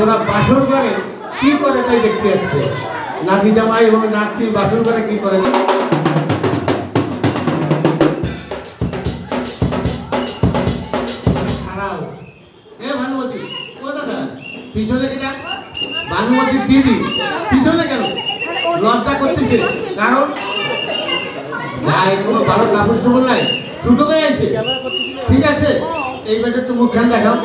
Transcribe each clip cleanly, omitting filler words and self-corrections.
ওরা বাসর করে কি করে তাই দেখতে আসছে। নাতি জামাই এবং নাতি বাসর করে কি করে। ভানুমতি ও দাদা পিছনে কিনা ভানুমতির দিদি পিছনে কেন লজ্জা করতেছে? কারণ কোনো ভালো কাপড় চোপড় নাই, শুটো হয়ে আছে। ঠিক আছে, এইবার একটু মুখখান দেখাও।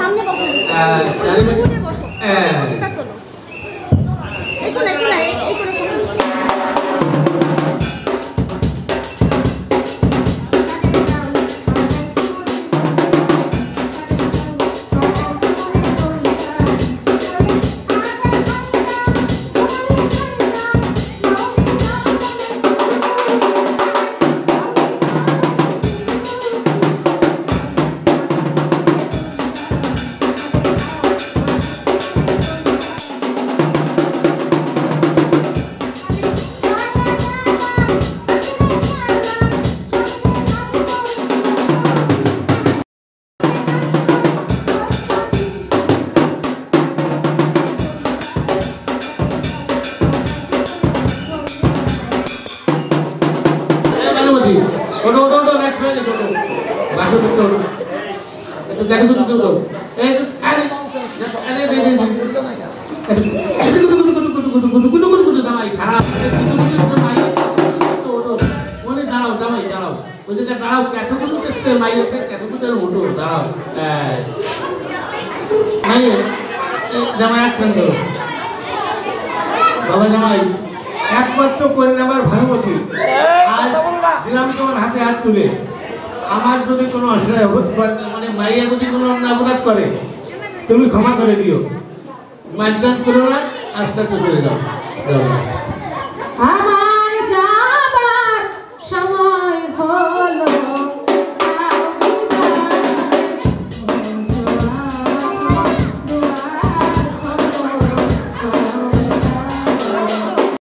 বাবা জামাই একমাত্র করে নেবার ভানুমতি, আজ দিলাম তোমার হাতে হাত তুলে। আমার যদি কোনো মানে মাইয়া যদি কোনো অপরাধ করে তুমি ক্ষমা করে দিও, মারদান করো না, আস্তে আস্তে চলে যাও।